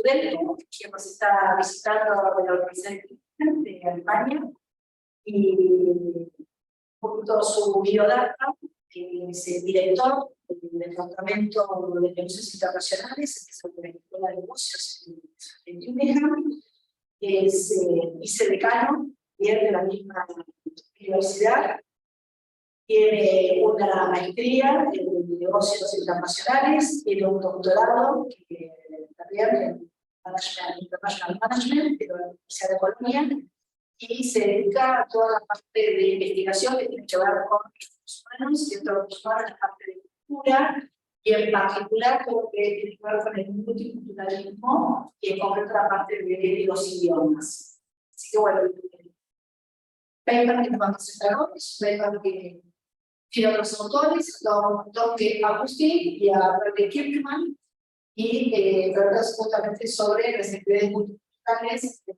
Pudelko, que nos está visitando de la Universidad de Alemania, y un poquito su biodata, que es el director del Departamento de Negocios Internacionales, que es la Escuela de Negocios en Tübingen, es vicedecano, y es de la misma universidad. Tiene una maestría en negocios internacionales, tiene un doctorado también en International Management de la Universidad de Colombia, y se dedica a toda la parte de investigación que tiene que ver con recursos humanos y otros recursos humanos, la parte de cultura, y en particular todo lo que tiene que ver con el multiculturalismo, y en concreto la parte de los idiomas. Así que bueno, paper que nos vamos a presentar hoy, es un paper que tiene otros autores, Don Agustín y a Robert Kirkman, y trata justamente sobre las actividades multiculturales, de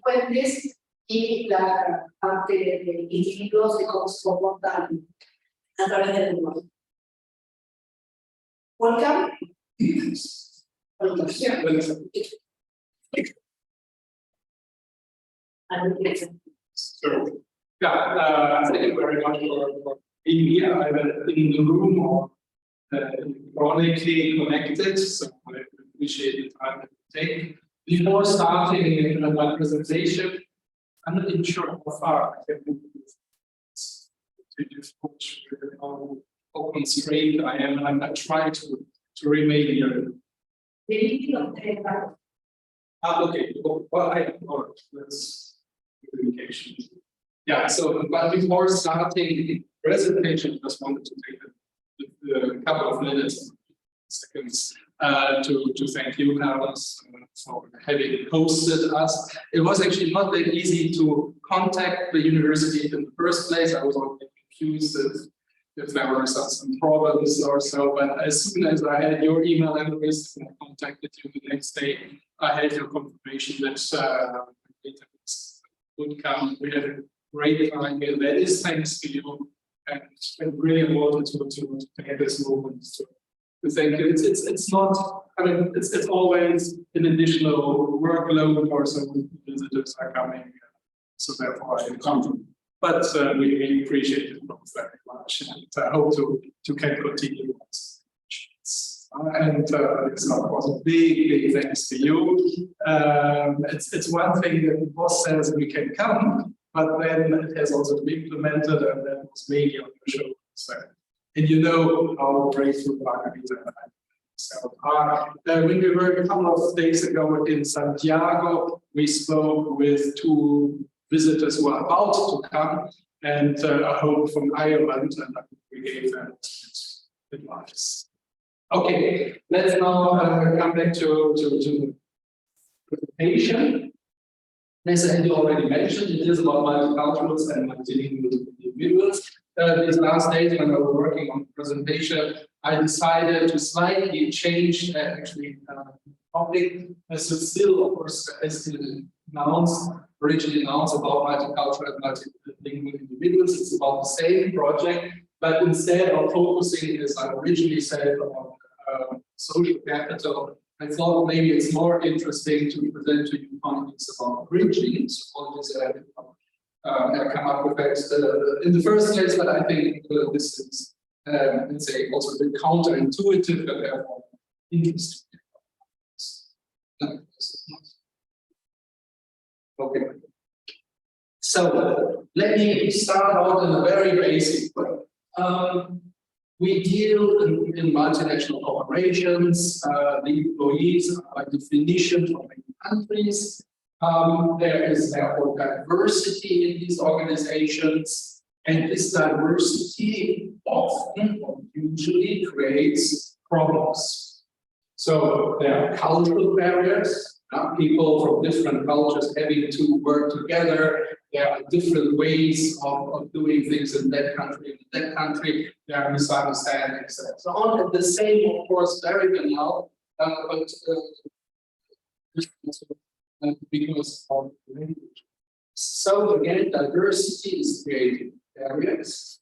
puentes, y la parte de individuos de cómo se comportan a través del mundo. Welcome. So, yeah, thank you very much for being here. I'm in the room or chronically connected, so I appreciate the time that you take. Before starting my presentation, I'm not even sure how far I can move to just watch how constrained I am, and I try to remain here. Okay, well, that's communication. Yeah, so, but before starting the presentation, I just wanted to take a couple of seconds to thank you, Carlos, for having hosted us. It was actually not that easy to contact the university in the first place. I was already confused if there were some problems or so, but as soon as I had your email address and I contacted you the next day, I had your confirmation that would come. We had a great time here. That is thanks to you, and it's been really important to take this moment to thank you. It's not, I mean, it's always an additional workload or so when visitors are coming, so therefore I come. But we appreciate it both very much, and I hope to can continue. And it's of course a big thanks to you. It's one thing that the boss says we can come, but then it has also to be implemented, and that was mainly on the show. So, and you know how grateful Margarita and I so are. When we were a couple of days ago in Santiago, we spoke with two visitors who are about to come, and a home from Ireland, and we gave them advice. Okay, let's now come back to the presentation. As I already mentioned, it is about multiculturals and multilingual individuals. These last days when I was working on the presentation, I decided to slightly change actually topic. So still, of course, as originally announced about multicultural and multilingual individuals, it's about the same project, but instead of focusing, as I originally said, on social capital, I thought maybe it's more interesting to present to you findings about bridging. So all this I come up with that in the first place, but I think this is, let's say, also a bit counterintuitive, but therefore interesting. Okay. So let me start out in a very basic way. We deal in multinational corporations. The employees are by definition from many countries. There is therefore diversity in these organizations, and this diversity often or usually creates problems. So there are cultural barriers. People from different cultures having to work together. There are different ways of doing things in that country. In that country, there are misunderstandings and so on. And the same, of course, very banal, but because of language. So again, diversity is creating barriers.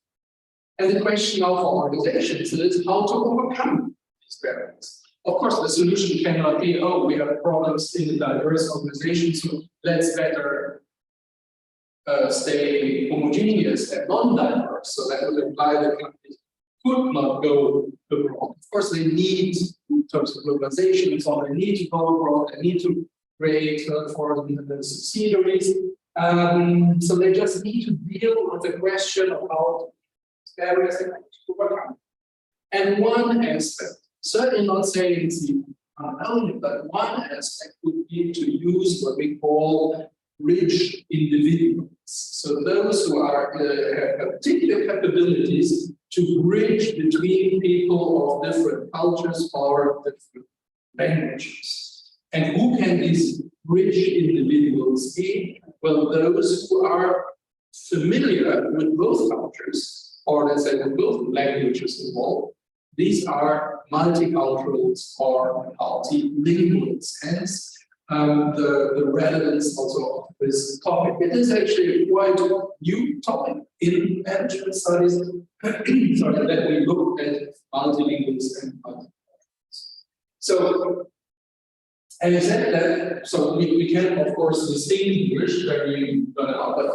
And the question now for organizations is how to overcome these barriers. Of course, the solution cannot be, oh, we have problems in the diverse organization, so let's better stay homogeneous and non-diverse. So that would imply that companies could not go abroad. Of course, they need, in terms of globalization and so on, they need to go abroad, they need to create foreign subsidiaries. So they just need to deal with the question of how barriers to overcome. And one aspect, certainly not saying it's the only, but one aspect would be to use what we call bridge individuals. So those who are have particular capabilities to bridge between people of different cultures or different languages. And who can these bridge individuals be? Well, those who are familiar with both cultures, or let's say with both languages involved. These are multiculturals or multilinguals. Hence, the relevance also of this topic. It is actually a quite new topic in management studies, sorry, that we look at multilinguals and multiculturals. So, and I said that, so we can of course distinguish very well, but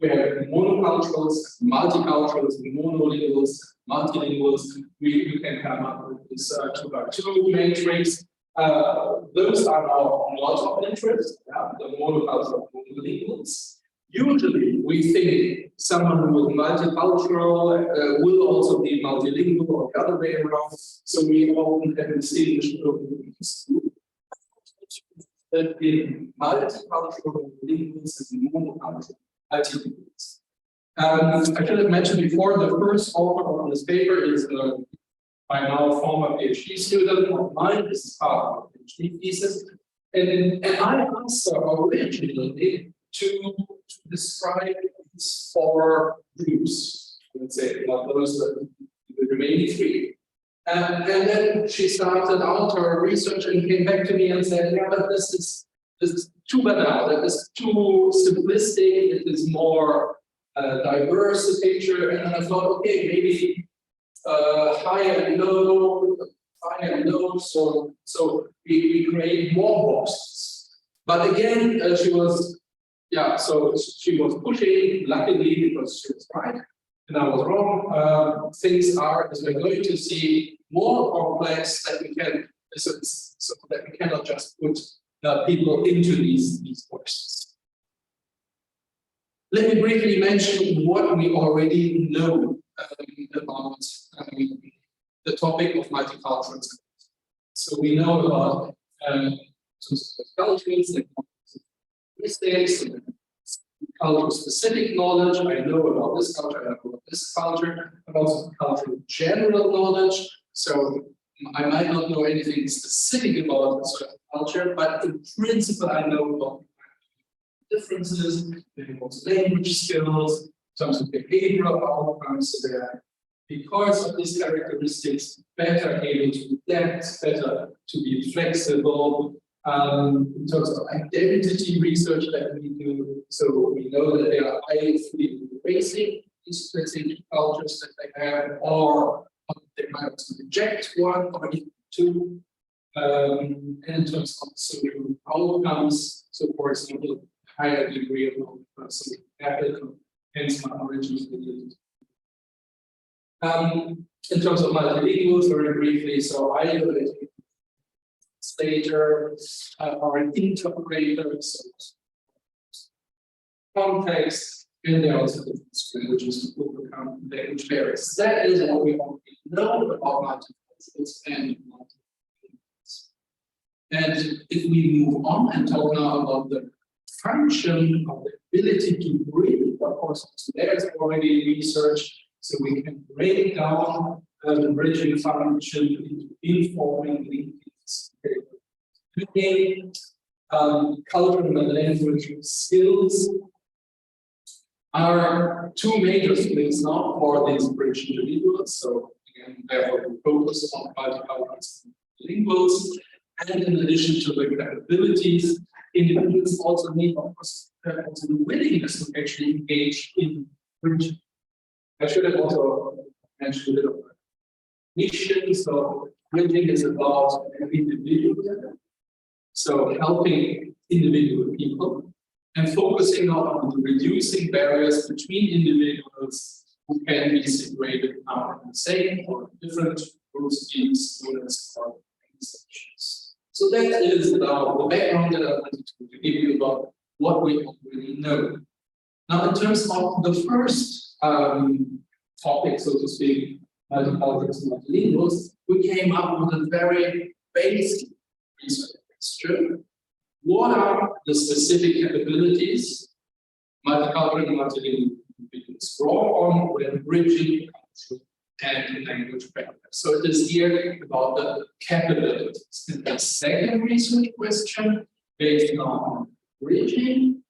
we have monoculturals, multiculturals, monolinguals, multilinguals. We can come up with this 2x2 matrix. Those are now not of interest, the monocultural monolinguals. Usually, we think someone with multicultural will also be multilingual or the other way around. So we often have distinguished these two. That in multicultural linguals and monocultural multilinguals. I should have mentioned before, the first author on this paper is my now former PhD student of mine. This is part of the PhD thesis. And I asked her originally to describe these four groups, let's say, not those, but the remaining three. And then she started out her research and came back to me and said, yeah, but this is too banal, that is too simplistic, it is more diverse picture. And then I thought, okay, maybe high and low, so we create more boxes. But again, she was pushing, luckily, because she was right. And I was wrong. Things are, as we're going to see, more complex that we can, so that we cannot just put people into these boxes. Let me briefly mention what we already know about the topic of multiculturalism. So we know about cultures, mistakes, culture-specific knowledge. I know about this culture, I know about this culture, but also cultural general knowledge. So I might not know anything specific about a certain culture, but in principle, I know about differences, maybe also language skills, in terms of behavioral outcomes. So they are, because of these characteristics, better able to adapt, better to be flexible. In terms of identity research that we do, so we know that they are either embracing these specific cultures that they have, or they might also reject one or even two. And in terms of social outcomes, so for example, higher degree of social capital, hence my origins. In terms of multilinguals, very briefly, so either a translator or an interpreter, so context, and there are also different strategies to overcome language barriers. That is what we already know about multiculturals and multilinguals. And if we move on and talk now about the function of the ability to breathe, of course, there's already research, so we can break down the bridging function into informing linkages. Again, cultural and language skills are two major skills now for these bridge individuals. So again, therefore we focus on multiculturals and linguals. And in addition to the capabilities, individuals also need, of course, also the willingness to actually engage in bridging. I should have also mentioned a bit of mission. So bridging is about individual level, so helping individual people, and focusing on reducing barriers between individuals who can be situated now in the same or different groups, teams, units, or organizations. So that is now the background that I wanted to give you about what we already know. Now, in terms of the first topic, so to speak, multiculturals and multilinguals, we came up with a very basic research question. What are the specific capabilities multicultural and multilingual individuals draw on when bridging cultural and language practice? So it is here about the capabilities. And the second research question, based on bridging,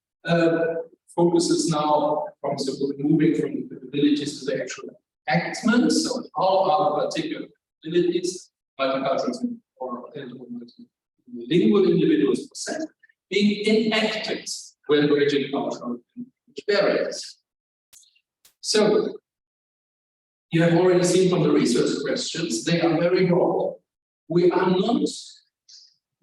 focuses now from moving from the capabilities to the actual actments. So how are the particular capabilities multicultural or multilingual individuals possess being enacted when bridging cultural and language barriers? So you have already seen from the research questions, they are very broad. We are not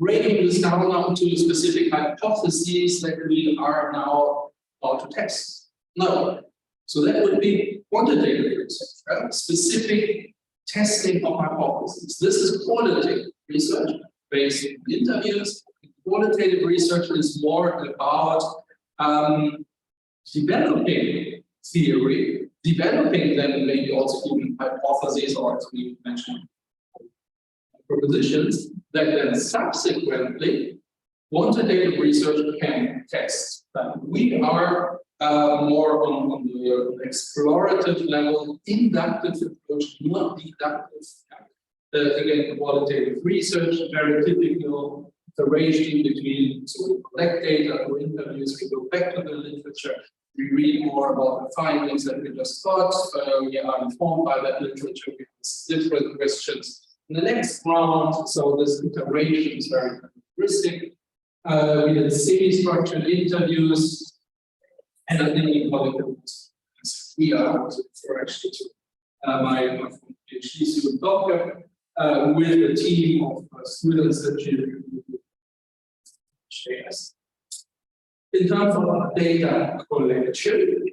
breaking this down now to specific hypotheses that we are now about to test. No. So that would be quantitative research, right? Specific testing of hypotheses. This is qualitative research based on interviews. Qualitative research is more about developing theory, developing then maybe also even hypotheses, or as we mentioned, propositions that then subsequently quantitative research can test. But we are more on the explorative level, inductive approach, not deductive. Again, qualitative research, very typical iteration between, so we collect data for interviews, we go back to the literature, we read more about the findings that we just got, we are informed by that literature, we ask different questions. In the next round, so this iteration is very characteristic. We did semi-structured interviews, and I think in politics, we are for actually to my PhD student doctor with a team of students that you shares. In terms of data collection,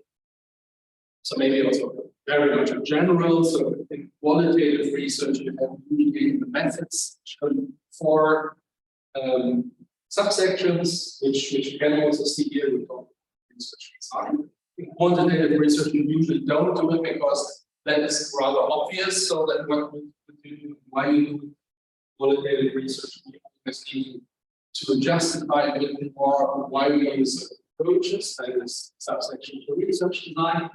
so maybe also very much in general, so in qualitative research, you have usually the methods for subsections, which you can also see here with research design. In quantitative research, you usually don't do it because that is rather obvious, so that why you do qualitative research, you always need to justify a bit more why we use approaches, that is subsection for research design.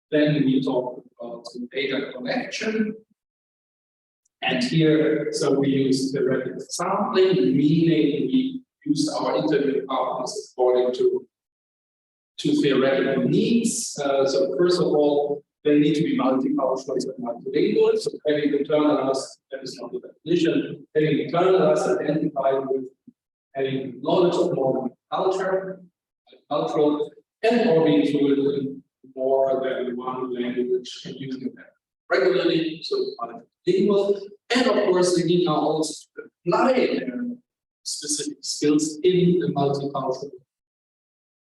Then we talk about data collection. And here, so we use theoretical sampling, meaning we use our interview partners according to theoretical needs. So first of all, they need to be multicultural and multilingual. So having internalized, that is not the definition, having internalized, identified with having knowledge of modern culture, cultural, and or being fluent in more than one language and using them regularly, so multilingual. And of course, they need now also to apply their specific skills in the multicultural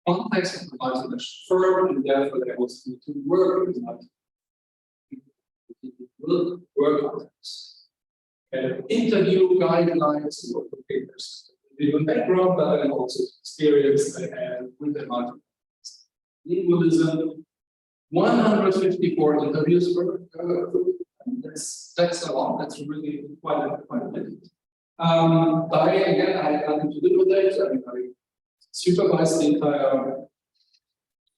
context of the multinational firm, and therefore they also need to work with multicultural work context. Interview guidelines for papers, even background, but then also experience they have with the multilingualism. 154 interviews per group. That's a lot. That's really quite a bit. Again, I had nothing to do with it. I mean, I supervised the entire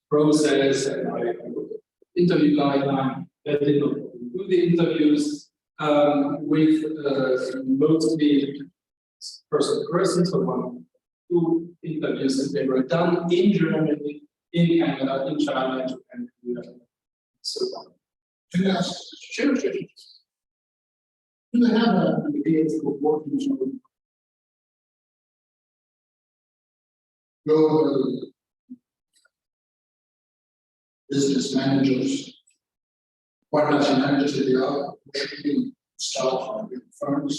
process, and I wrote the interview guideline. I did not do the interviews with mostly person to person, so 1 2 interviews, and they were done in Germany, in Canada, in China, and so on. Sure. Do they have an idea of what you should global business managers, what nationalities they are, staff and firms.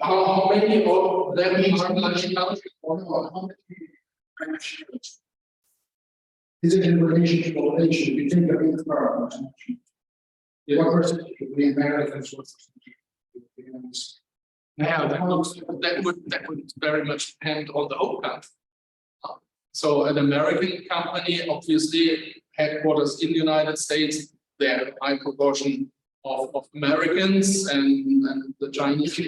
How many of them are multicultural? How many is it in relation to population? We think of it firm. What percentage of the Americans? Yeah, that would very much depend on the whole country. So an American company, obviously headquarters in the United States, they have a high proportion of Americans and the Chinese.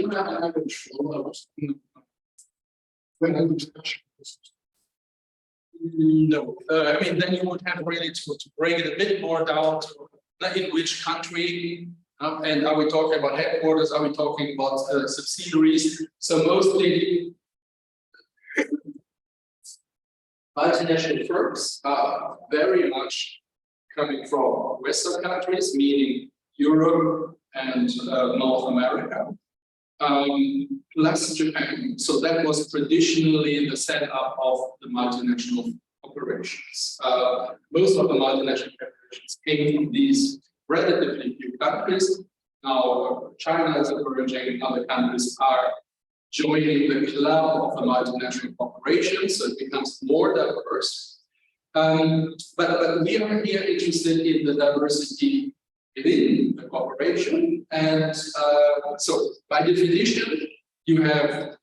No, I mean, then you would have really to break it a bit more down to in which country, and are we talking about headquarters, are we talking about subsidiaries? So mostly multinational firms are very much coming from Western countries, meaning Europe and North America, plus Japan. So that was traditionally the setup of the multinational operations. Most of the multinational operations came from these relatively few countries. Now China is emerging, other countries are joining the club of the multinational corporations, so it becomes more diverse. But we are here interested in the diversity within the corporation, and so by definition, you have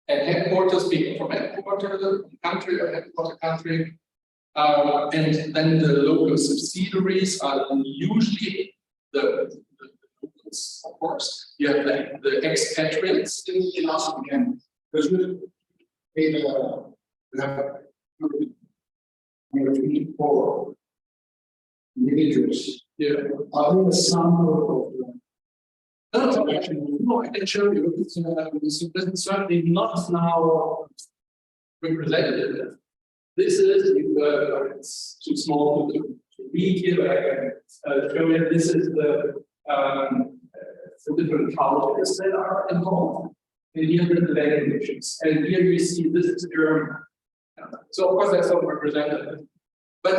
at headquarters people from headquarters country or headquarter country, and then the local subsidiaries are usually the locals, of course. You have the expatriates in us again. Because we have 24 individuals. Yeah. Are there a sample of them? No, actually, no, I can show you. It's certainly not now representative. This is, it's too small to read here, but I can show you. This is the different cultures that are involved. And here are the languages. And here you see this is German. So, of course, that's not representative. But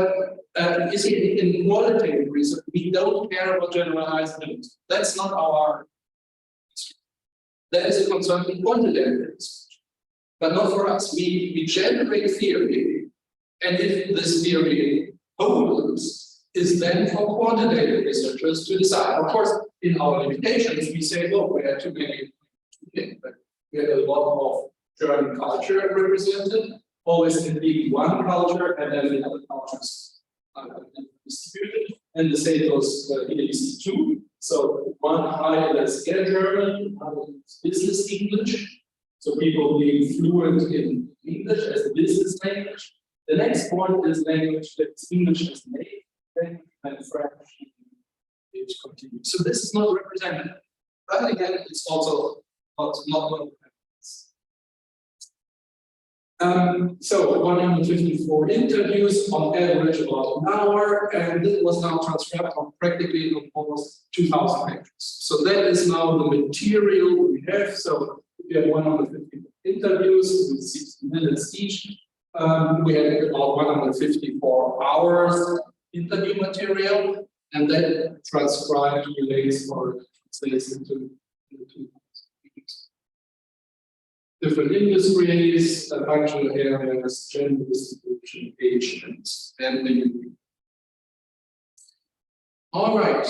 you see, in qualitative research, we don't care about generalizability. That's not our. That is a concern in quantitative research, but not for us. We generate theory, and if this theory holds, is then for quantitative researchers to decide. Of course, in our limitations, we say, look, we have too many, but we have a lot of German culture represented. Always indeed one culture, and then the other cultures are distributed. And the same goes in EC too. So one high is German, other is business English. So people being fluent in English as a business language. The next one is language that is English as native, and French which continues. So this is not representative. But again, it's also not so 154 interviews on average about an hour, and it was now transcribed on practically almost 2,000 pages. So that is now the material we have. So we have 150 interviews with 60 minutes each. We have about 154 hours interview material, and then transcribed relates or translates into different industries, functional areas, gender distribution, age, and the all right.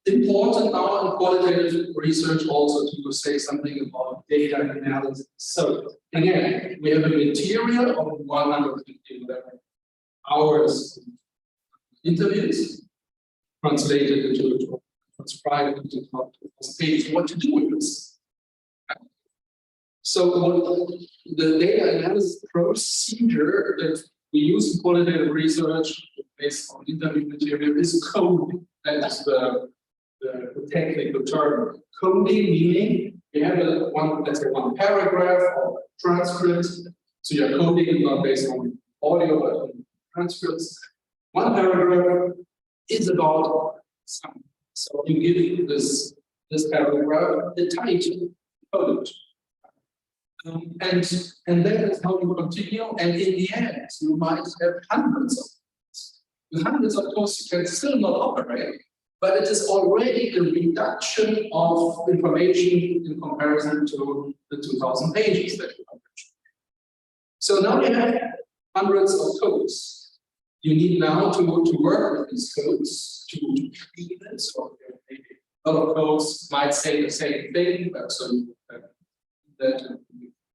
Important now in qualitative research also to say something about data analysis. So again, we have a material of 150 hours interviews translated into transcribed into pages. What to do with this? So the data analysis procedure that we use in qualitative research based on interview material is coding. That is the technical term. Coding meaning you have let's say one paragraph or transcript. So your coding is not based on audio but on transcripts. One paragraph is about something. So you give this paragraph the title, code. And that is how you continue, and in the end, you might have hundreds of things. With hundreds of course, you can still not operate, but it is already a reduction of information in comparison to the 2,000 pages that you published. So now you have hundreds of codes. You need now to work with these codes to clean it. So maybe a lot of codes might say the same thing, but so that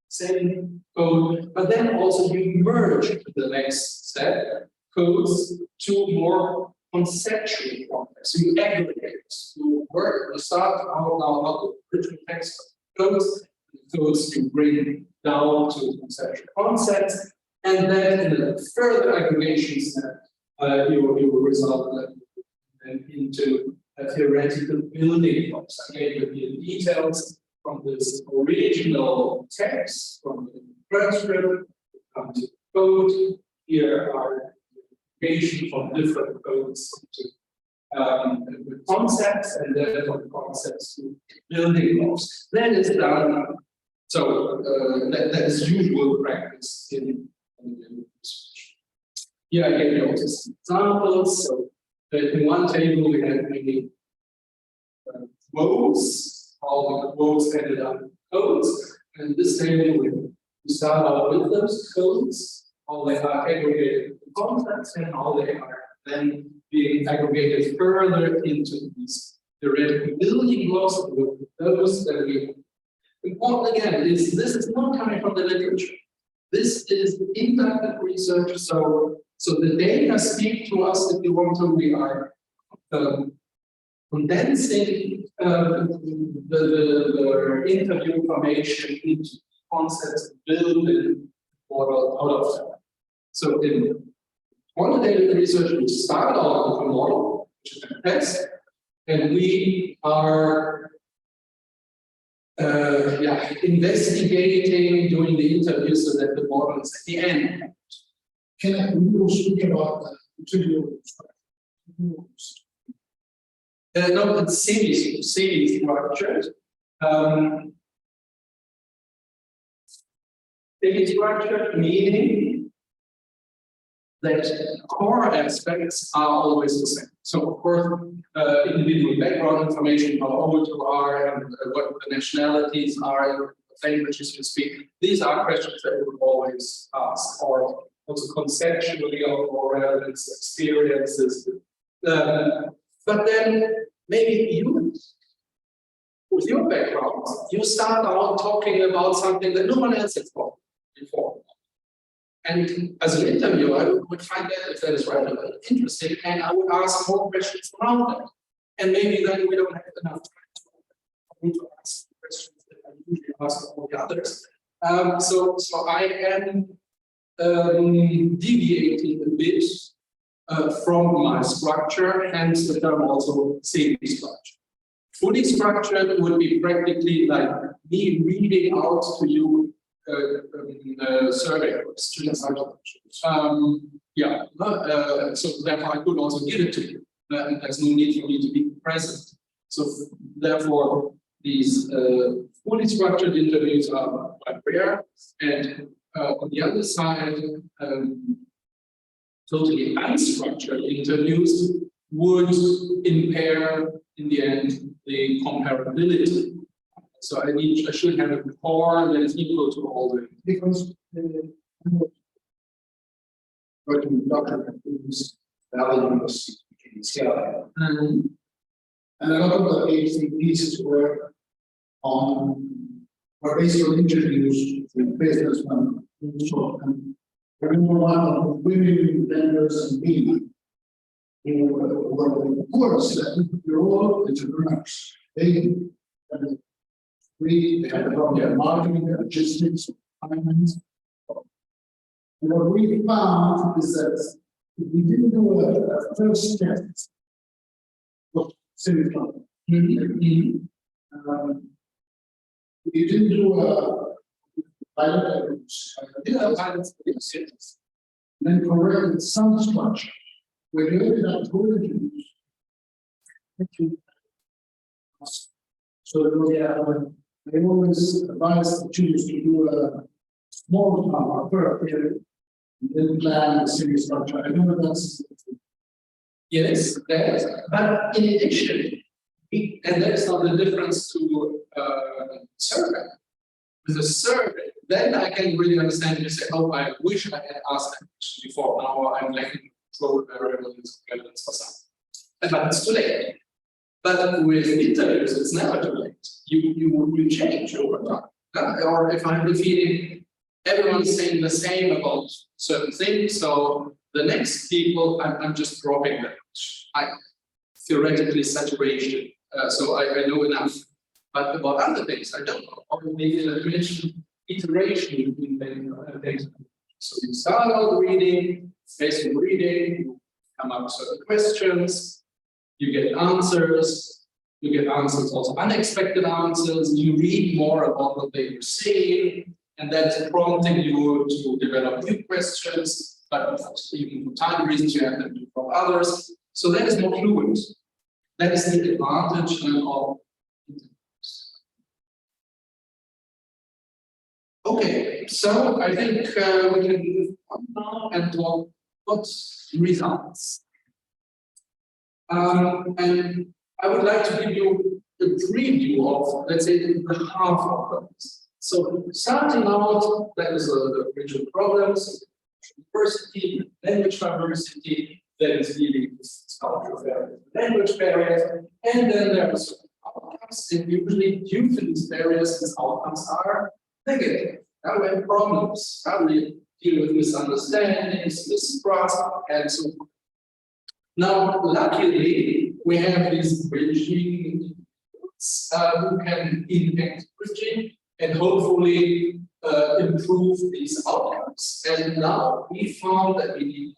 same code, but then also you merge to the next step codes to more conceptual complex. So you aggregate, you work, you start out now not the original text codes you bring down to conceptual concepts, and then in a further aggregation step, you will result into theoretical building blocks. I gave you the details from this original text, from the transcript, come to code. Here are aggregation from different codes to concepts, and then from concepts to building blocks. That is done. So that is usual practice in research. Here I gave you also some examples. So in one table we had many rows, all the rows ended up in codes, and this table we start out with those codes, how they are aggregated into concepts, and how they are then being aggregated further into these theoretical building blocks. Those that we important again is this is not coming from the literature. This is inductive research. So the data speak to us if you want to. We are condensing the interview information into concepts, building model out of that. So in quantitative research, we start out with a model, which is a test, and we are investigating, doing the interview so that the model is at the end. Can we speak about interview? No, it's semi-structured. Semi-structured meaning that core aspects are always the same. So, of course, individual background information, how old you are, and what the nationalities are, and what languages you speak. These are questions that we would always ask, or also conceptually of more relevance experiences. But then maybe you, with your background, you start out talking about something that no one else has thought before. And as an interviewer, I would find that, if that is relevant, interesting, and I would ask more questions around that. And maybe then we don't have enough time to ask questions that I usually ask all the others. So I am deviating a bit from my structure, hence the term also semi-structured. Fully structured would be practically like me reading out to you survey questions. So therefore I could also give it to you. There's no need for me to be present. So therefore these fully structured interviews are quite rare, and on the other side, totally unstructured interviews would impair in the end the comparability. So I should have a core that is equal to all the. Because working with Dr. Is values in scale. And a lot of the PhD pieces were based on interviews with businessmen. So, I remember one of the women vendors and me, were of course that we're all entrepreneurs. They had about their marketing, logistics, finance. And what we found is that if we didn't do a first test of semi-structured, if you didn't do a pilot, then corrected some structure, where you ended up going so they always advise the students to do a small part per period and then plan the semi-structure. I know that's Yes, that, but in addition, and that's not the difference to survey. With a survey, then I can really understand you say, oh, I wish I had asked that question before. Now I'm lacking control variables or something. But it's too late. But with interviews, it's never too late. You will change over time. Or if I'm feeling everyone's saying the same about certain things, so the next people, I'm just dropping that. I theoretically saturation, so I know enough. But about other things, I don't know. Or maybe I mentioned iteration in data. So you start out reading, based on reading, you come up with certain questions, you get answers, also unexpected answers, you read more about what they were saying, and that's prompting you to develop new questions, but even for time reasons, you have them do from others. So that is more fluid. That is the advantage of interviews. Okay, so I think we can move on now and talk about results. And I would like to give you a preview of, let's say, the half of those. So starting out, that is the original problems, diversity, language diversity, that is dealing with cultural barriers, language barriers, and then there are certain outcomes, and usually due to these barriers, these outcomes are negative. Now we have problems, how we deal with misunderstandings, mistrust, and so on. Now, luckily, we have these bridging who can impact bridging and hopefully improve these outcomes. And now we found that we need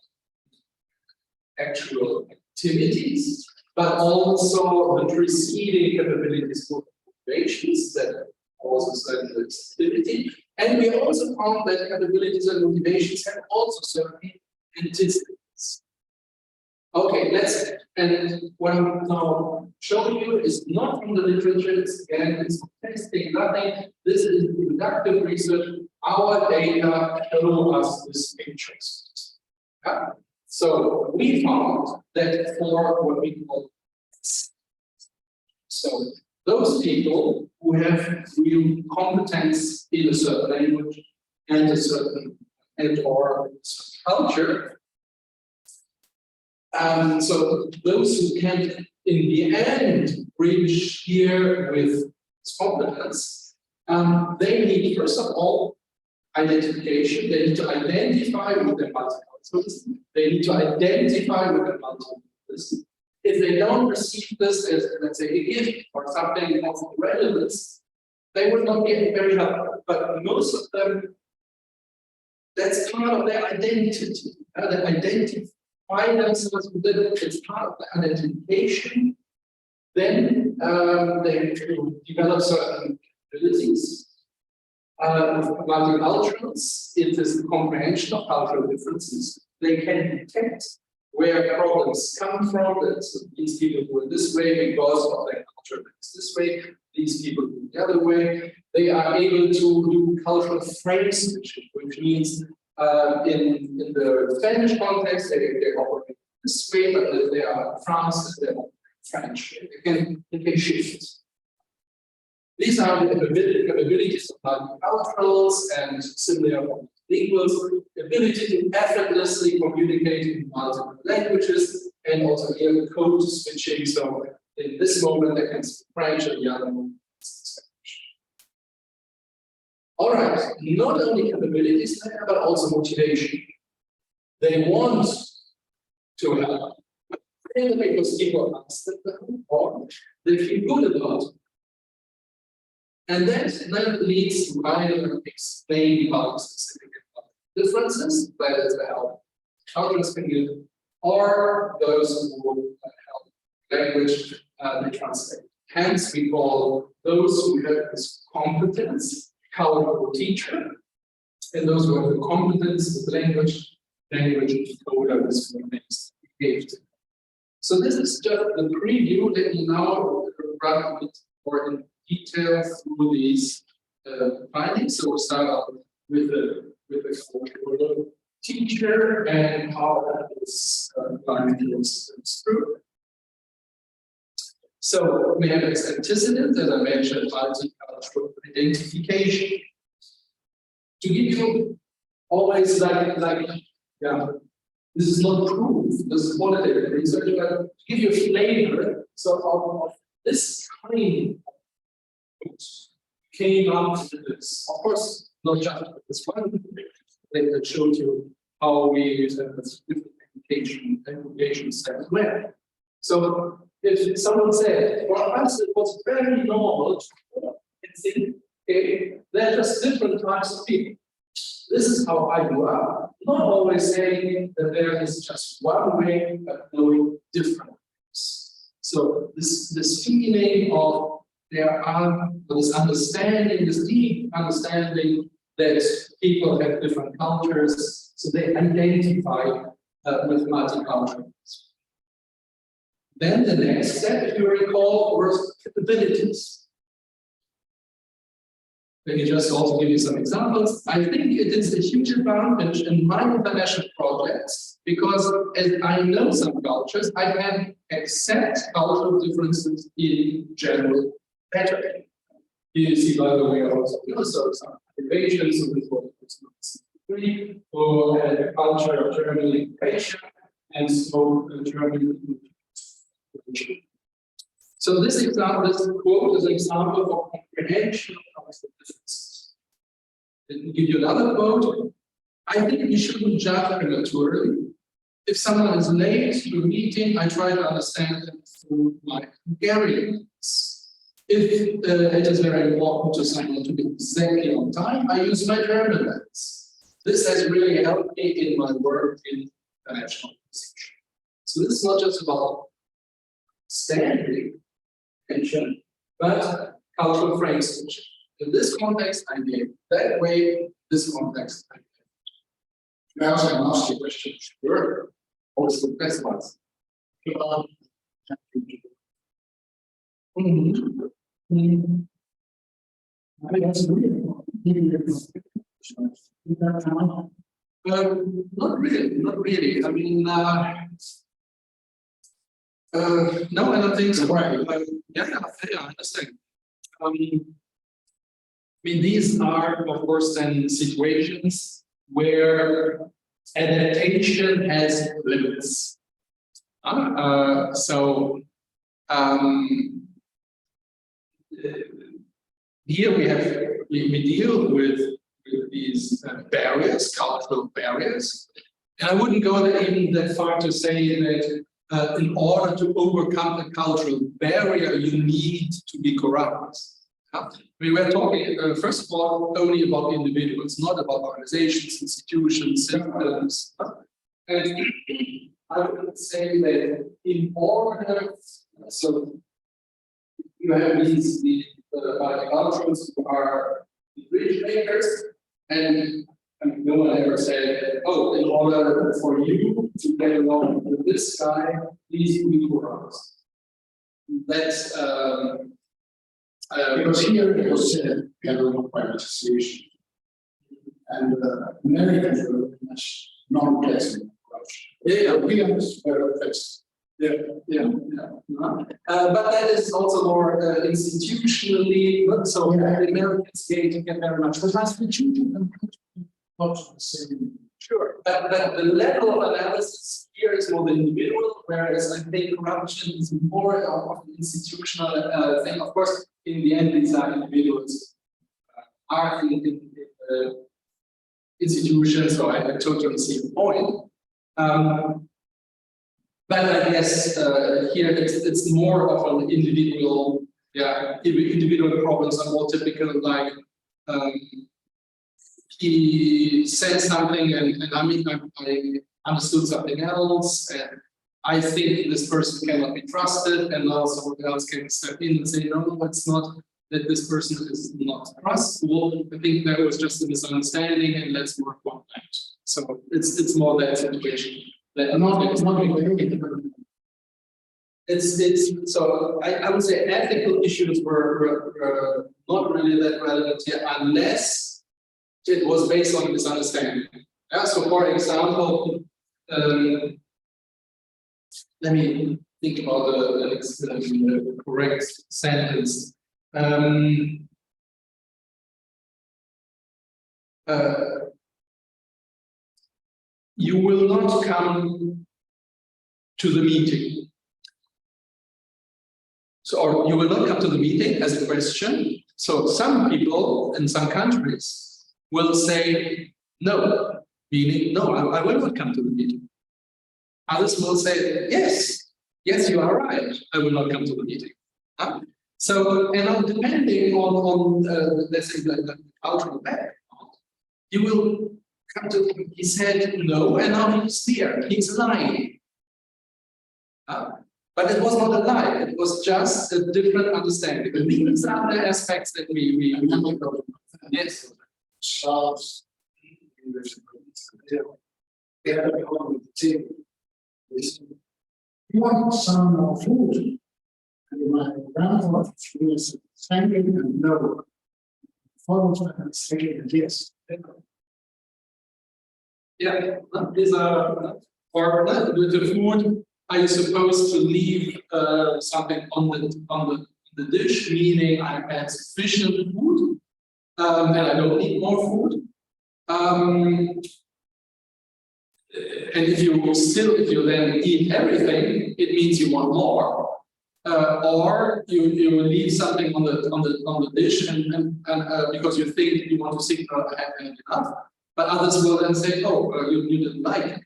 actual activities, but also the preceding capabilities for motivations that causes certain activity. And we also found that capabilities and motivations have also certain antecedents. Okay, let's, and what I'm now showing you is not from the literature, it's again, it's testing nothing. This is inductive research. Our data show us these pictures. Yeah? So we found that for what we call, so those people who have real competence in a certain language and a certain or culture. So those who can, in the end, bridge here with competence, they need, first of all, identification. They need to identify with their multiculturals. They need to identify with their multiculturals. If they don't receive this as, let's say, a gift or something of relevance, they would not get very helpful. But most of them, that's part of their identity. They identify themselves with it. It's part of the identification. Then they develop certain abilities. Multiculturals, it is the comprehension of cultural differences. They can detect where problems come from, that these people do it this way because of their culture is this way, these people do it the other way. They are able to do cultural frame switching, which means in the Spanish context, they operate this way, but if they are in France, they operate French. They can shift. These are the capabilities of multiculturals and similar linguals, ability to effortlessly communicate in multiple languages, and also here code switching. So in this moment, they can speak French and the other moment Spanish. All right, not only capabilities, but also motivation. They want to help. Because people ask them, or they feel good about it. And that leads to either explain about specific differences, that is the help cultures can give, or those who help language they translate. Hence, we call those who have this competence cultural teacher, and those who have the competence with language encoder, this names gift. So this is just the preview. Let me now run a bit more in detail through these findings. So we'll start out with the cultural teacher and how that is through. So we have its antecedent, as I mentioned, multicultural identification. To give you always this is not proof, this is qualitative research, but to give you a flavor, so of this kind of books came up with this. Of course, not just with this one thing that showed you how we use different application sets where. So if someone said, for us it was very normal to think, okay, they're just different types of people. This is how I grew up, not always saying that there is just one way, but knowing different ways. So this feeling of there are this understanding, this deep understanding that people have different cultures, so they identify with multiculturalism. Then the next step, if you recall, was capabilities. Let me just also give you some examples. I think it is a huge advantage in my international projects because as I know some cultures, I can accept cultural differences in general better. Here you see, by the way, also some innovations of this for the culture of German education and so German. So this example, this quote is an example of comprehension of the differences. Let me give you another quote. I think we shouldn't judge prematurely. If someone is late to a meeting, I try to understand them through my Hungarian lens. If it is very important to someone to be exactly on time, I use my German lens. This has really helped me in my work in international organization. So this is not just about standing attention, but cultural frame switching. In this context, I gave that way, this context, I gave. Now, I ask you a question. Sure. Always the best ones. Not really. I mean, no, I don't think so. Yeah, I understand. I mean, these are, of course, then situations where adaptation has limits. Here we deal with these barriers, cultural barriers, and I wouldn't go even that far to say that in order to overcome a cultural barrier, you need to be corrupt. We were talking, first of all, only about individuals, not about organizations, institutions, systems. And I would say that in order, so you have these multiculturals who are bridge makers, and no one ever said, oh, in order for you to get along with this guy, please be corrupt. That's because here it was said government privatization, and Americans were much non-pleasant corruption. Yeah, we understand effects. But that is also more institutionally, so the Americans get very much. But institution not the same. Sure, but the level of analysis here is more the individual, whereas I think corruption is more of an institutional thing. Of course, in the end, these are individuals are in institutions, so I totally see the point. But I guess here it's more of an individual, individual problems are more typical, like he said something and I mean I understood something else, and I think this person cannot be trusted, and now someone else can step in and say, no, it's not that this person is not trustable. I think there was just a misunderstanding, and let's work on that. So it's more that situation. So I would say ethical issues were not really that relevant here unless it was based on a misunderstanding. Yeah, so for example, let me think about the correct sentence. You will not come to the meeting. So, or you will not come to the meeting as a question. So some people in some countries will say no, meaning no, I will not come to the meeting. Others will say yes, you are right, I will not come to the meeting. Huh? So, and depending on let's say the cultural background, you will come to, he said no, and now he's there, he's lying. But it was not a lie, it was just a different understanding. But these are the aspects that we yes. You want some more food, and my grandfather was saying and no. Father was saying yes. Yeah, these are or with the food. Are you supposed to leave something on the dish, meaning I had sufficient food and I don't need more food? And if you then eat everything, it means you want more, or you leave something on the dish and because you think you want to signal I haven't enough, but others will then say, oh, you didn't like it.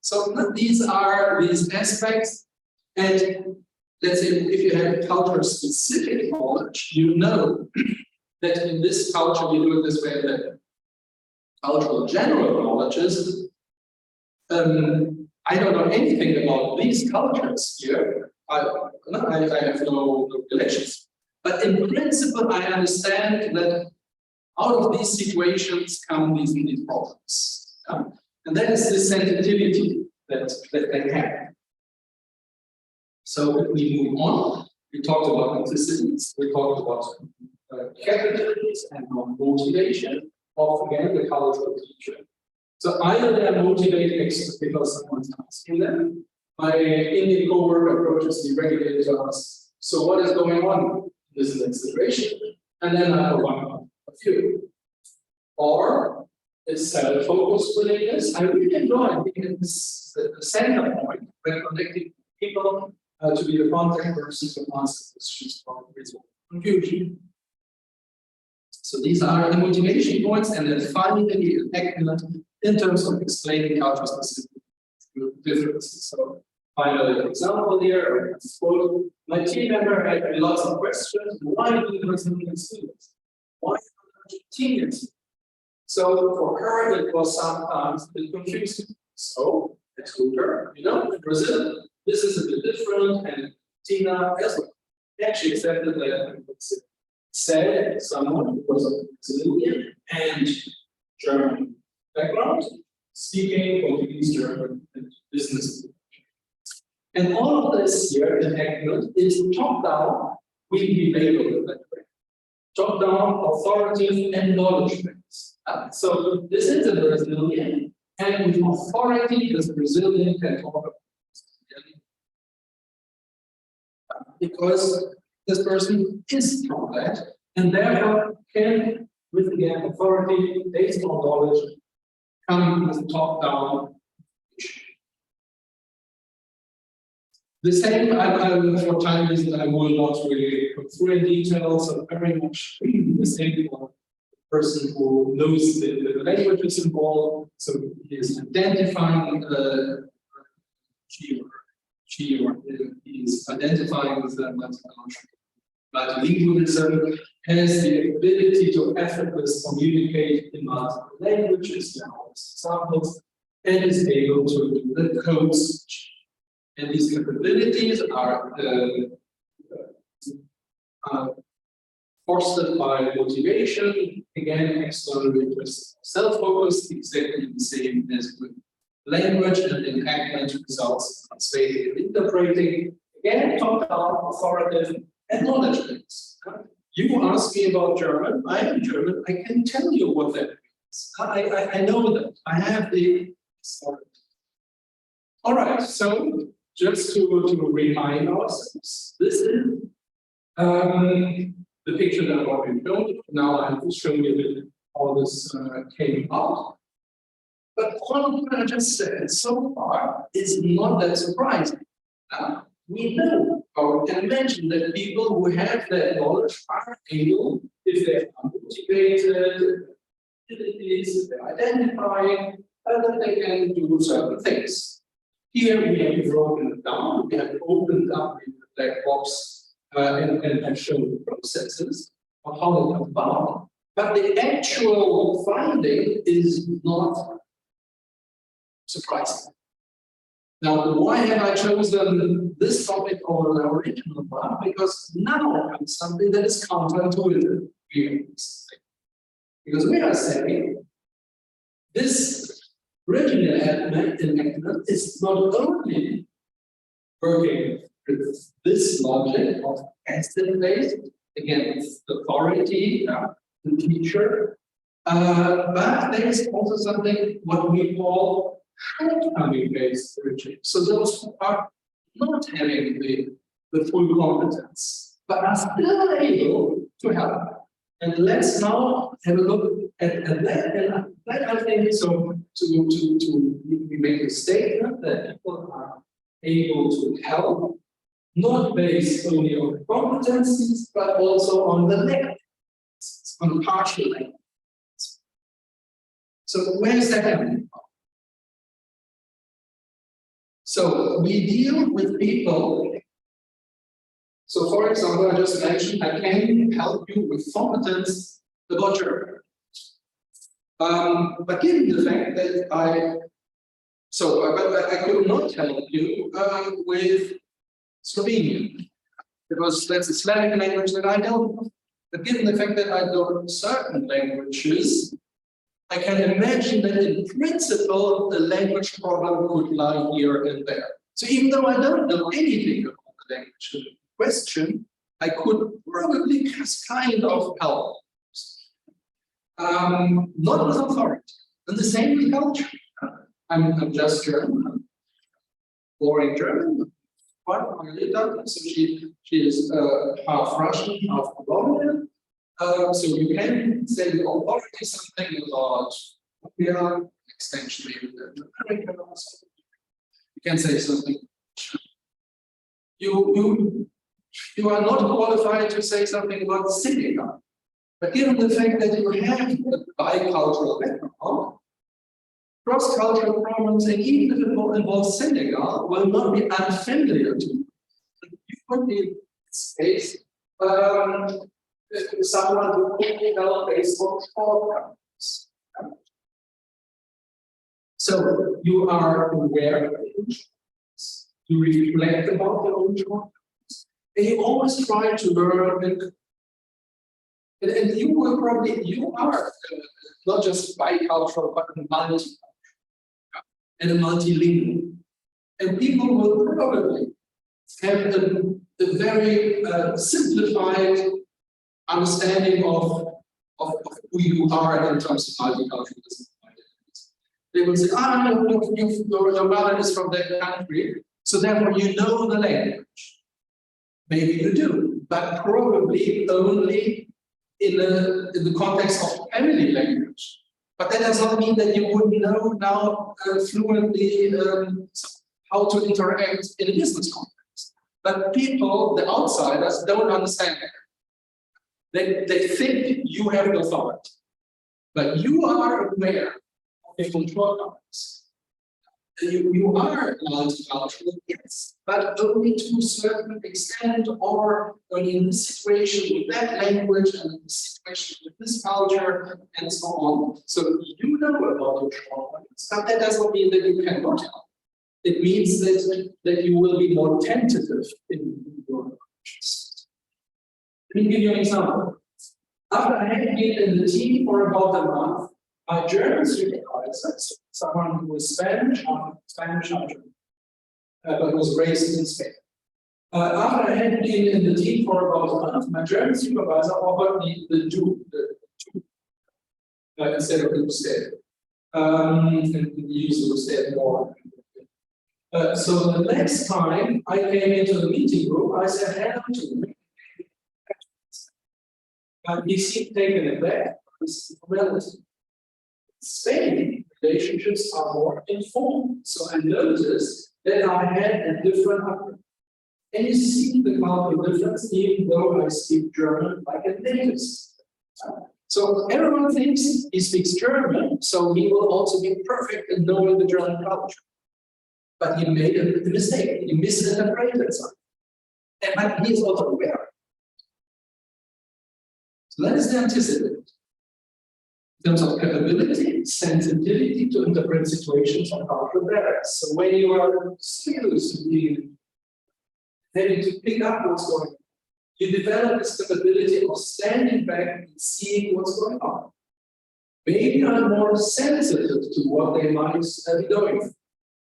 So these are these aspects, and let's say if you have culture-specific knowledge, you know that in this culture we do it this way. That cultural general knowledges. I don't know anything about these cultures here. I have no relations, but in principle, I understand that out of these situations come these problems. Yeah? And that is the sensitivity that they have. So if we move on, we talked about implicities, we talked about capabilities and motivation of, again, the cultural teacher. So either they are motivated because someone's asking them. My Indian coworker approaches me regularly to ask, so what is going on in this situation? And then I provide a few. Or is self-focused willingness. I really enjoy being at the center point when connecting people to be the contact person to answer questions from resolve confusion. So these are the motivation points, and then finally an excellent in terms of explaining culture-specific differences. So finally, an example here. My team member had lots of questions. Why do the Brazilian students? Why Argentinians? So for her, it was sometimes a bit confusing. So I told her, in Brazil, this is a bit different, and Tina as well. And she accepted that. Said someone who was a Brazilian and German background, speaking Portuguese, German, and business. And all of this here in Eggman is top-down. We label it that way. Top-down, authoritative, and knowledge-based. So this is a Brazilian, and with authority, this Brazilian can talk about Brazilian. Because this person is from that, and therefore can, with again authority, based on knowledge, come with top-down. The same, for time reasons, I will not really go through in detail, so very much the same for the person who knows the languages involved, so he is identifying she or he is identifying with the multilingualism, has the ability to effortlessly communicate in multiple languages, there are examples, and is able to do the code switch. And these capabilities are fostered by motivation, again, external interest, self-focused, exactly the same as with language, and enactment results in translating and interpreting, again, top-down, authoritative, and knowledge-based. You ask me about German, I am German, I can tell you what that means. I know that. I have the. All right, so just to remind ourselves, this is the picture that I've already shown. Now I'm showing you a bit how this came out. But what I just said so far is not that surprising. We know, or we can imagine that people who have that knowledge are able, if they are motivated, if they're identifying, that they can do certain things. Here we have broken it down, we have opened up the black box and shown the processes of how they come about. But the actual finding is not surprising. Now, why have I chosen this topic over the original one? Because now comes something that is counterintuitive. Because we are saying this original enactment is not only working with this logic of acid-based, again, authority, the teacher, but there is also something what we call shortcoming-based regime. So those who are not having the full competence, but are still able to help. And let's now have a look at that. And that I think so we make a statement that people are able to help, not based only on the competencies, but also on the negatives, on the partial negatives. So where's that coming from? So we deal with people. So for example, I just mentioned I can help you with competence about German. But given the fact that I could not help you with Slovenian, because that's a Slavic language that I don't. But given the fact that I know certain languages, I can imagine that in principle the language problem could lie here and there. So even though I don't know anything about the language question, I could probably just kind of help. Not with authority. And the same with culture. I'm just German, boring German. So she is half Russian, half Colombian. So you can say with authority something about Korea, extension maybe the American also. You can say something. You are not qualified to say something about Senegal. But given the fact that you have a bicultural background, cross-cultural problems, and even if it involves Senegal, will not be unfamiliar to you. You could be in space someone who could help based on shortcomings. So you are aware of the shortcomings. You reflect about the own shortcomings. And you always try to learn, and you will probably, you are not just bicultural, but multicultural and a multilingual. And people will probably have a very simplified understanding of who you are in terms of multiculturalism. They will say, your mother is from that country, so therefore you know the language. Maybe you do, but probably only in the context of family language. But that does not mean that you would know now fluently how to interact in a business context. But people, the outsiders, don't understand that. They think you have the authority, but you are aware of your shortcomings. You are multicultural, yes, but only to a certain extent, or only in this situation with that language, and in this situation with this culture, and so on. So you know about your shortcomings, but that does not mean that you cannot help. It means that you will be more tentative in your approaches. Let me give you an example. After I had been in the team for about a month, my German supervisor, someone who was Spanish, German, but was raised in Spain. After I had been in the team for about a month, my German supervisor offered me the two instead of instead. And we use instead more. So the next time I came into the meeting room, I said hello to him. He seemed taken aback. This is relative. Spain, relationships are more informal. So I noticed that I had a different upbringing. And you see the cultural difference, even though I speak German like a native. So everyone thinks he speaks German, so he will also be perfect in knowing the German culture. But he made a mistake. He misinterpreted something. But he is also aware. So that is the anticipate. In terms of capability, sensitivity to interpret situations of cultural barriers. So when you are so used to being having to pick up what's going on, you develop this capability of standing back and seeing what's going on. Maybe I'm more sensitive to what they might be doing.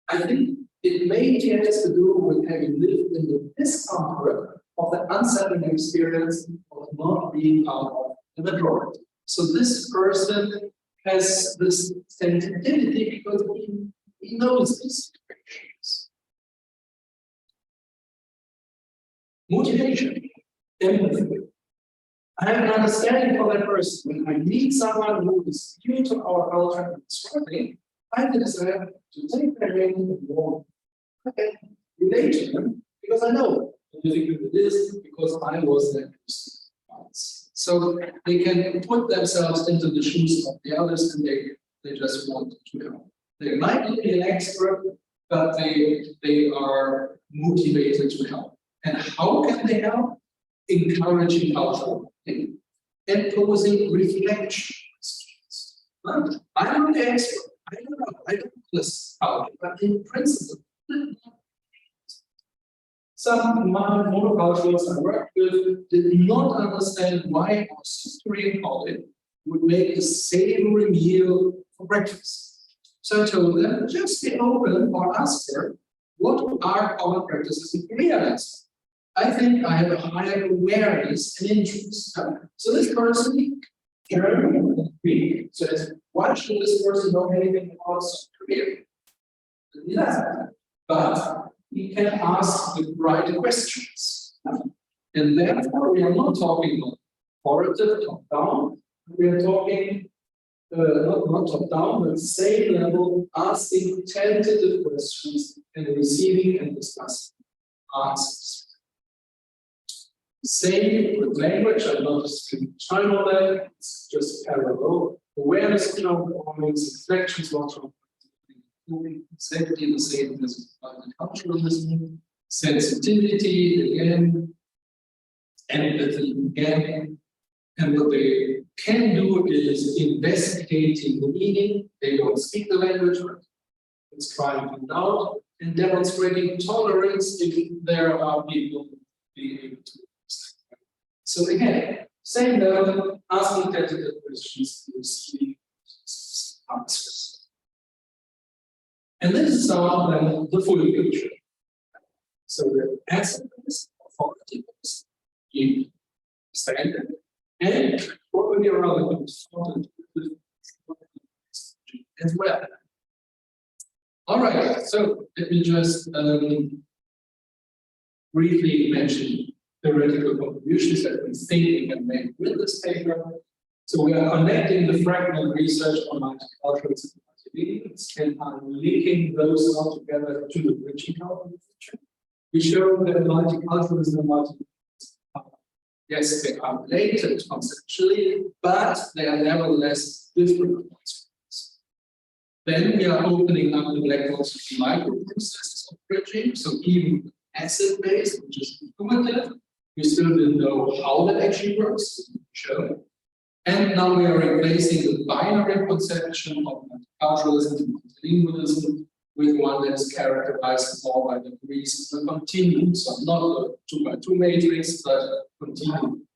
I think it maybe has to do with having lived in the discomfort of the unsettling experience of not being out of the majority. So this person has this sensitivity because he knows these situations. Motivation, empathy. I have an understanding for that person. When I meet someone who is new to our culture and struggling, I desire to take their hand and walk and relate to them because I know how difficult it is because I was that person once. So they can put themselves into the shoes of the others and they just want to help. They might not be an expert, but they are motivated to help. And how can they help? Encouraging cultural thinking and posing reflection questions. I'm not the expert. I don't know. I don't know this culture, but in principle, some monoculturals I worked with did not understand why our Syrian colleague would make a savory meal for breakfast. So I told them, just be open or ask her, what are common practices in Korea? I think I have a higher awareness and interest. So this person, German and Greek, says, why should this person know anything about South Korea? He doesn't. But he can ask the right questions. And therefore, we are not talking about authoritative top-down. We are talking not top-down, but same level, asking tentative questions and receiving and discussing answers. Same with language. I'm not spending time on that. It's just parallel. Awareness of points, reflections, lots of exactly the same as multiculturalism, sensitivity again, empathy again. And what they can do is investigating the meaning. They don't speak the language, but it's trying to find out and demonstrating tolerance if there are people being able to. So again, same level, asking tentative questions to receive answers. And this is now then the full picture. So the asset-based, authority-based, standard, and what would be around important as well. All right, so let me just briefly mention theoretical contributions that we think we can make with this paper. So we are connecting the fragment research on multiculturals and multilinguals and are linking those all together to the bridging cultural future. We show that multiculturalism and multilinguals, yes, they are related conceptually, but they are nevertheless different concepts. Then we are opening up the black box of microprocesses of bridging. So even asset-based, which is intuitive, we still didn't know how that actually works. Show. And now we are replacing the binary conception of multiculturalism and multilingualism with one that is characterized more by the degrees of the continuum. So not a 2x2 matrix, but continuum.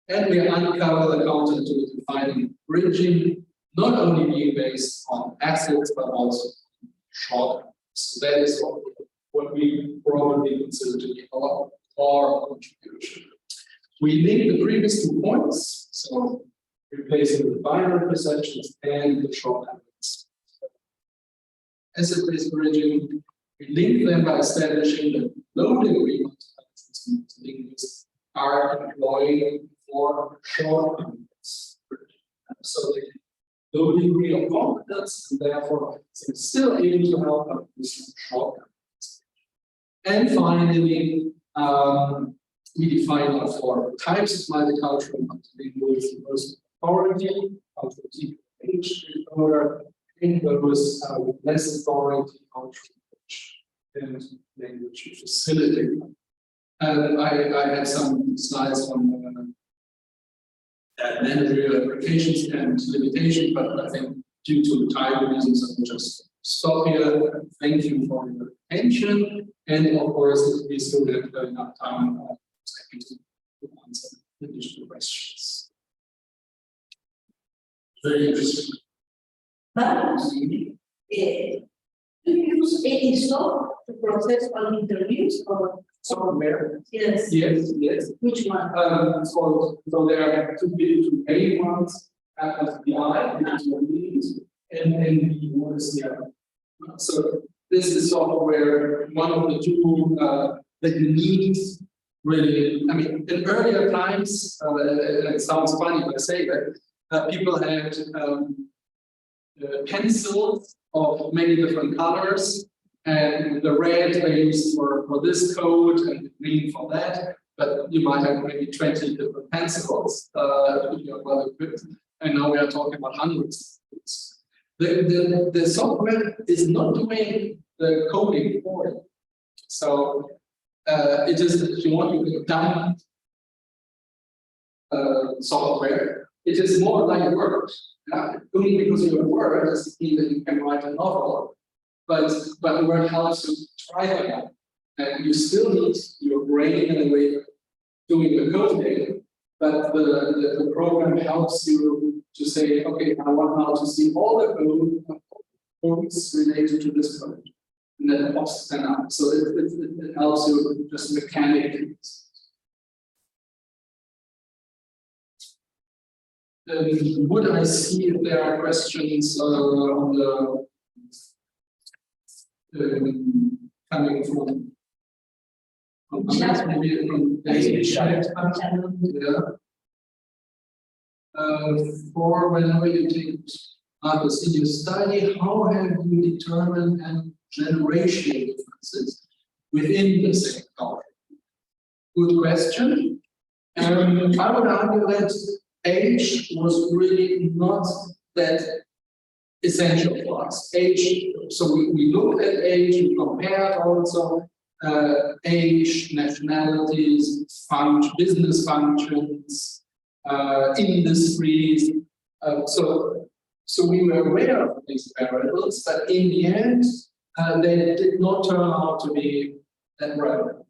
And we uncover the counter to defining bridging, not only being based on assets, but also short. So that is what we probably consider to be our contribution. We link the previous 2 points. So replacing the binary perceptions and the shortcomings. Asset-based origin, we link them by establishing that low-degree multilinguals are employed for shortcomings. So the low degree of competence, and therefore it's still able to help us with shortcomings. And finally, we define our four types of multicultural multilinguals: those authority, cultural age disorder, and those with less authority, cultural age, and language facility. And I had some slides on managerial applications and limitations, but I think due to time reasons, I will just stop here. Thank you for your attention. And of course, if we still have enough time, I'm happy to answer additional questions. Very interesting. Do you use any software to process all interviews or Software? yes? Yes. Which one? So there are two main ones, FBI, which is what we use, and the one is the other. So this is software, one of the two that you need really. I mean, in earlier times, it sounds funny when I say that, people had pencils of many different colors, and the red they used for this code and the green for that. But you might have maybe 20 different pencils if you're well equipped, and now we are talking about hundreds. The software is not doing the coding for you. So it is, if you want, you can dumb software. It is more like Word. Only because you're Word doesn't mean that you can write a novel, but Word helps you try that. And you still need your brain in a way doing the coding, but the program helps you to say, okay, I want now to see all the codes related to this code, and then it pops them out. So it helps you just mechanically. Would I see if there are questions on the coming from maybe from the chat? Yeah. For whenever you take others in your study, how have you determined and generational differences within the same culture? Good question. I would argue that age was really not that essential for us. Age, so we looked at age, we compared also age, nationalities, business functions, industries. So we were aware of these variables, but in the end, they did not turn out to be that relevant.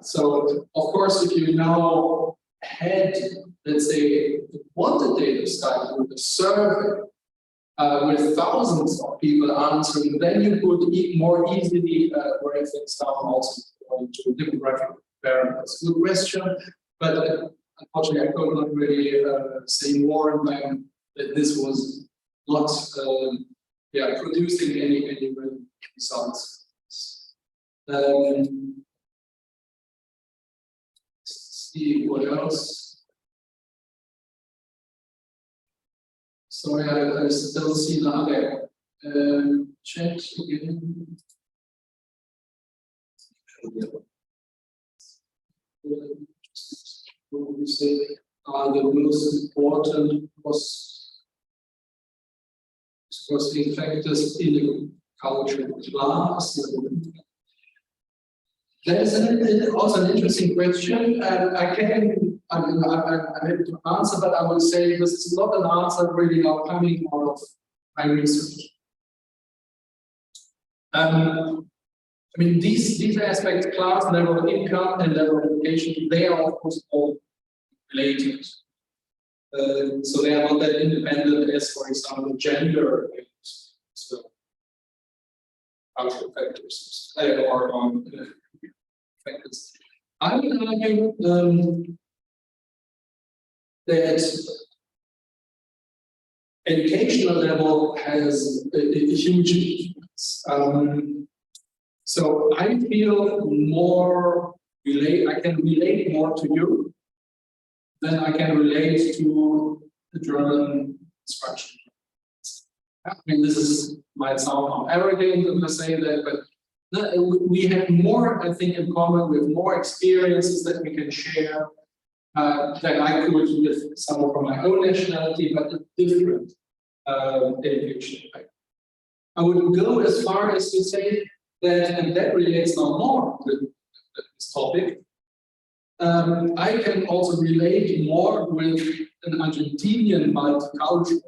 So, of course, if you now had, let's say, a quantitative study with a survey with thousands of people answering, then you could more easily break things down also according to demographic variables. Good question, but unfortunately, I could not really say more than that this was not producing any real results. See what else. Sorry, I still see the other chat again. What would you say are the most important cross-cutting factors in the cultural class? There's also an interesting question. I have to answer, but I will say this is not an answer really now coming out of my research. I mean, these aspects, class, level of income, and level of education, they are of course all related. So they are not that independent as, for example, gender and cultural factors or factors. I would argue that educational level has a huge influence. So I feel more I can relate more to you than I can relate to the German instruction. I mean, might sound arrogant if I say that, but we have more, I think, in common. We have more experiences that we can share than I could with someone from my own nationality, but a different education. I would go as far as to say that, and that relates now more to this topic, I can also relate more with an Argentinian multicultural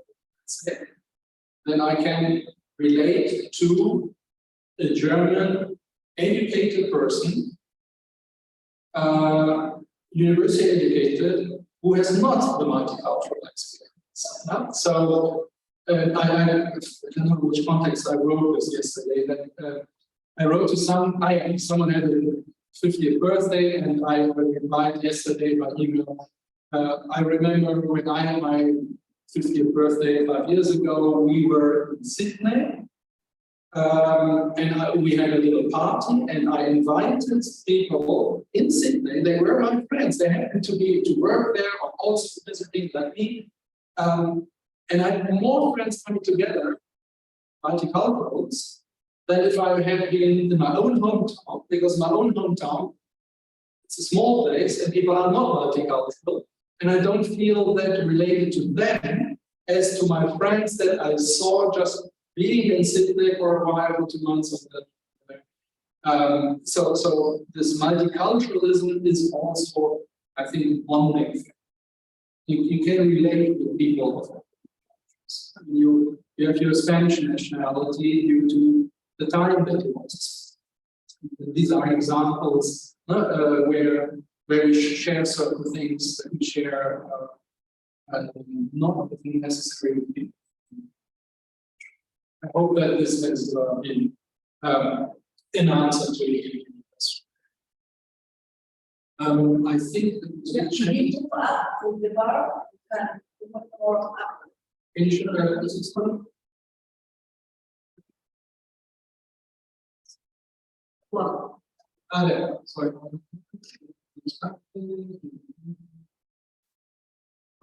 than I can relate to a German educated person, university educated, who has not the multicultural experience. So I don't know which context I wrote this yesterday, but I wrote to someone had a 50th birthday, and I replied yesterday by email. I remember when I had my 50th birthday 5 years ago, we were in Sydney, and we had a little party, and I invited people in Sydney. They were my friends. They happened to work there or also visiting like me. And I had more friends coming together, multiculturals, than if I had been in my own hometown, because my own hometown, it's a small place and people are not multicultural, and I don't feel that related to them as to my friends that I saw just being in Sydney for a while for 2 months. So this multiculturalism is also, I think, one big thing. You can relate with people of all cultures. You have your Spanish nationality due to the time that you lost. These are examples where we share certain things that we share, not necessarily with people. I hope that this has been an answer to your question. I think the bar, can you share this one? well, There, sorry.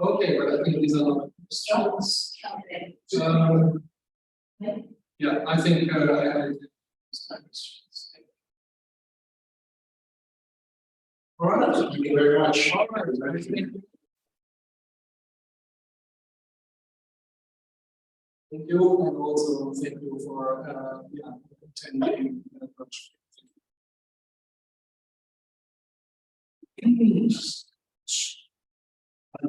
Okay, but I think these are not questions. Yeah, I think I all right, thank you very much. All right, thank you, and also thank you for attending the workshop. I